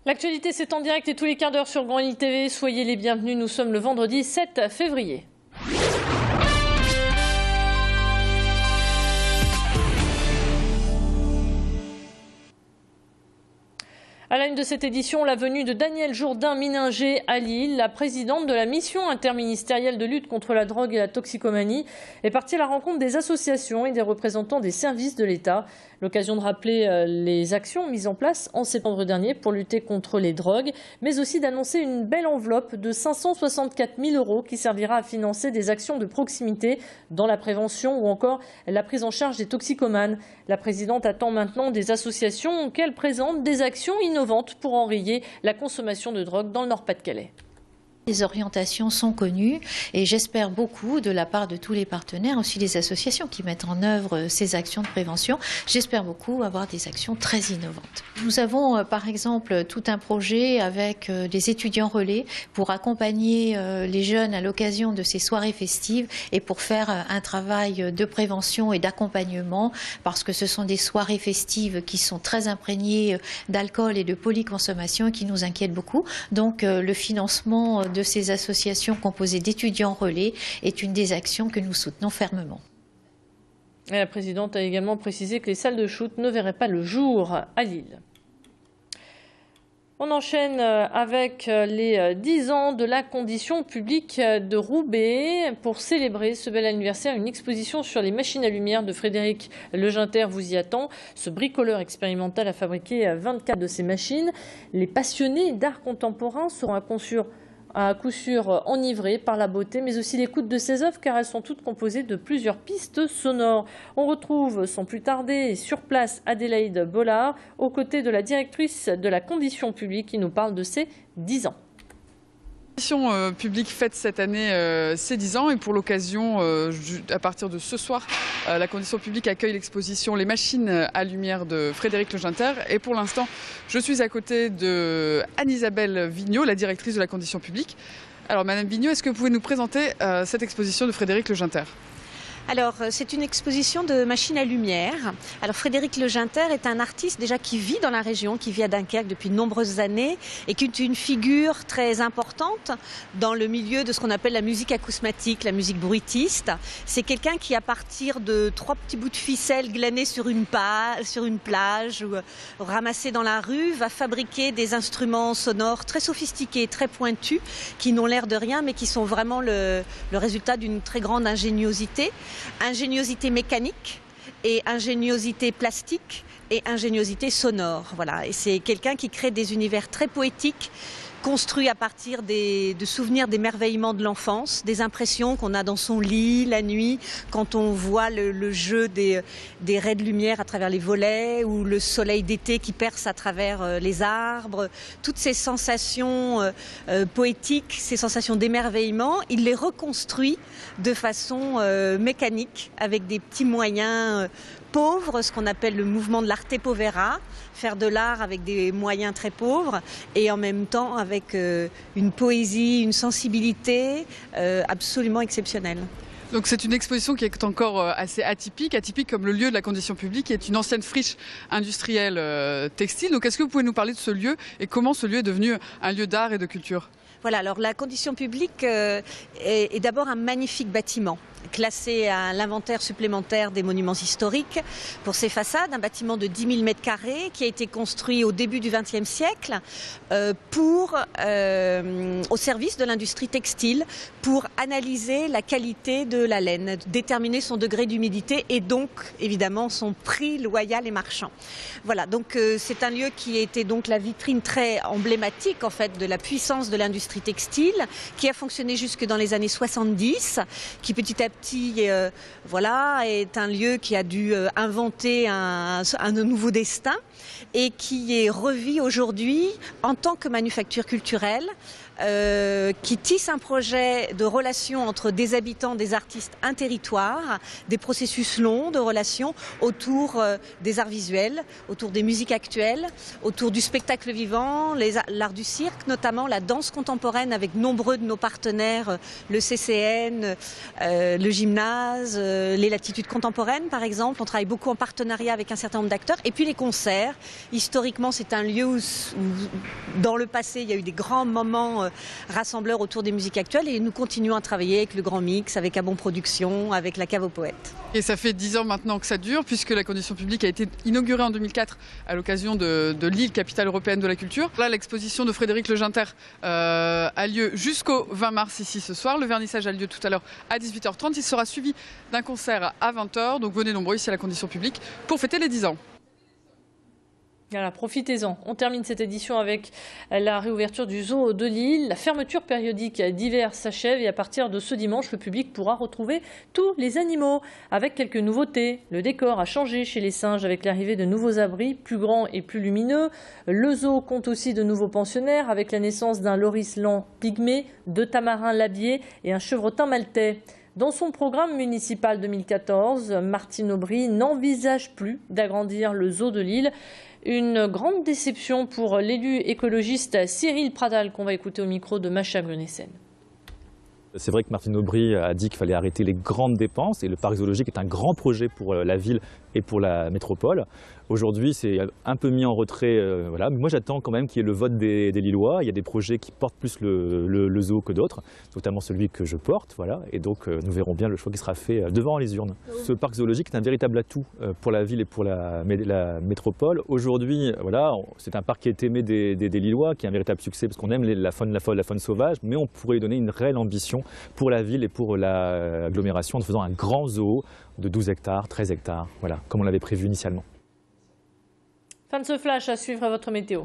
L'actualité, c'est en direct et tous les quarts d'heure sur Grand Lille TV. Soyez les bienvenus, nous sommes le vendredi 7 février. À la une de cette édition, la venue de Danielle Jourdain-Mininger à Lille. La présidente de la mission interministérielle de lutte contre la drogue et la toxicomanie est partie à la rencontre des associations et des représentants des services de l'État. L'occasion de rappeler les actions mises en place en septembre dernier pour lutter contre les drogues, mais aussi d'annoncer une belle enveloppe de 564 000 € qui servira à financer des actions de proximité dans la prévention ou encore la prise en charge des toxicomanes. La présidente attend maintenant des associations qu'elle présente des actions innovantes pour enrayer la consommation de drogue dans le Nord-Pas-de-Calais. Les orientations sont connues et j'espère beaucoup de la part de tous les partenaires, aussi les associations qui mettent en œuvre ces actions de prévention. J'espère beaucoup avoir des actions très innovantes. Nous avons par exemple tout un projet avec les étudiants relais pour accompagner les jeunes à l'occasion de ces soirées festives et pour faire un travail de prévention et d'accompagnement parce que ce sont des soirées festives qui sont très imprégnées d'alcool et de polyconsommation qui nous inquiètent beaucoup. Donc le financement de ces associations composées d'étudiants relais est une des actions que nous soutenons fermement. Et la présidente a également précisé que les salles de shoot ne verraient pas le jour à Lille. On enchaîne avec les 10 ans de la condition publique de Roubaix. Pour célébrer ce bel anniversaire, une exposition sur les machines à lumière de Frédéric Leginter vous y attend. Ce bricoleur expérimental a fabriqué 24 de ces machines. Les passionnés d'art contemporain seront à coup sûr enivrés par la beauté, mais aussi l'écoute de ses œuvres, car elles sont toutes composées de plusieurs pistes sonores. On retrouve sans plus tarder sur place Adélaïde Bollard, aux côtés de la directrice de la condition publique, qui nous parle de ses 10 ans. La condition publique fête cette année ses 10 ans et pour l'occasion, à partir de ce soir, la condition publique accueille l'exposition Les machines à lumière de Frédéric Leginter. Et pour l'instant, je suis à côté de Anne-Isabelle Vigneault, la directrice de la condition publique. Alors Madame Vigneault, est-ce que vous pouvez nous présenter cette exposition de Frédéric Leginter ? Alors, c'est une exposition de machines à lumière. Alors, Frédéric Leginter est un artiste déjà qui vit dans la région, qui vit à Dunkerque depuis de nombreuses années et qui est une figure très importante dans le milieu de ce qu'on appelle la musique acousmatique, la musique bruitiste. C'est quelqu'un qui, à partir de 3 petits bouts de ficelle glanés sur une plage ou ramassés dans la rue, va fabriquer des instruments sonores très sophistiqués, très pointus, qui n'ont l'air de rien, mais qui sont vraiment le résultat d'une très grande ingéniosité. Ingéniosité mécanique et ingéniosité plastique et ingéniosité sonore. Voilà. Et c'est quelqu'un qui crée des univers très poétiques, construits à partir de souvenirs d'émerveillement de l'enfance, des impressions qu'on a dans son lit la nuit, quand on voit le jeu des raies de lumière à travers les volets ou le soleil d'été qui perce à travers les arbres. Toutes ces sensations poétiques, ces sensations d'émerveillement, il les reconstruit de façon mécanique avec des petits moyens pauvres, ce qu'on appelle le mouvement de l'arte povera, faire de l'art avec des moyens très pauvres et en même temps avec une poésie, une sensibilité absolument exceptionnelle. Donc c'est une exposition qui est encore assez atypique comme le lieu de la condition publique, qui est une ancienne friche industrielle textile. Donc est-ce que vous pouvez nous parler de ce lieu et comment ce lieu est devenu un lieu d'art et de culture ? Voilà, alors la condition publique est d'abord un magnifique bâtiment, classé à l'inventaire supplémentaire des monuments historiques pour ses façades, un bâtiment de 10 000 m² qui a été construit au début du XXe siècle au service de l'industrie textile pour analyser la qualité de la laine, déterminer son degré d'humidité et donc évidemment son prix loyal et marchand. Voilà, donc c'est un lieu qui a été donc la vitrine très emblématique en fait de la puissance de l'industrie textile, qui a fonctionné jusque dans les années 70, qui petit à petit est un lieu qui a dû inventer un nouveau destin et qui est revu aujourd'hui en tant que manufacture culturelle qui tisse un projet de relation entre des habitants, des artistes, un territoire, des processus longs de relations autour des arts visuels, autour des musiques actuelles, autour du spectacle vivant, l'art du cirque, notamment la danse contemporaine avec nombreux de nos partenaires, le CCN, le gymnase, les latitudes contemporaines par exemple. On travaille beaucoup en partenariat avec un certain nombre d'acteurs. Et puis les concerts. Historiquement, c'est un lieu où, dans le passé, il y a eu des grands moments rassembleurs autour des musiques actuelles. Et nous continuons à travailler avec le Grand Mix, avec Abon Productions, avec la Cave aux Poètes. Et ça fait 10 ans maintenant que ça dure, puisque la Condition publique a été inaugurée en 2004 à l'occasion de Lille, capitale européenne de la culture. Là, l'exposition de Frédéric Legenter a lieu jusqu'au 20 mars ici ce soir. Le vernissage a lieu tout à l'heure à 18h30. Il sera suivi d'un concert à 20h. Donc venez nombreux ici à la Condition publique pour fêter les 10 ans. Voilà, profitez-en. On termine cette édition avec la réouverture du zoo de Lille. La fermeture périodique d'hiver s'achève et à partir de ce dimanche, le public pourra retrouver tous les animaux avec quelques nouveautés. Le décor a changé chez les singes avec l'arrivée de nouveaux abris plus grands et plus lumineux. Le zoo compte aussi de nouveaux pensionnaires avec la naissance d'un loris lent pygmée, 2 tamarins labiés et un chevretin maltais. Dans son programme municipal 2014, Martine Aubry n'envisage plus d'agrandir le zoo de Lille. Une grande déception pour l'élu écologiste Cyril Pradal, qu'on va écouter au micro de Macha Guenessen. C'est vrai que Martine Aubry a dit qu'il fallait arrêter les grandes dépenses et le parc zoologique est un grand projet pour la ville et pour la métropole. Aujourd'hui, c'est un peu mis en retrait. Voilà. Moi, j'attends quand même qu'il y ait le vote des Lillois. Il y a des projets qui portent plus le zoo que d'autres, notamment celui que je porte. Voilà. Et donc, nous verrons bien le choix qui sera fait devant les urnes. Ce parc zoologique est un véritable atout pour la ville et pour la métropole. Aujourd'hui, voilà, c'est un parc qui est aimé des Lillois, qui est un véritable succès parce qu'on aime la faune sauvage, mais on pourrait lui donner une réelle ambition pour la ville et pour l'agglomération en faisant un grand zoo de 12 hectares, 13 hectares, voilà, comme on l'avait prévu initialement. Fin de ce flash, à suivre à votre météo.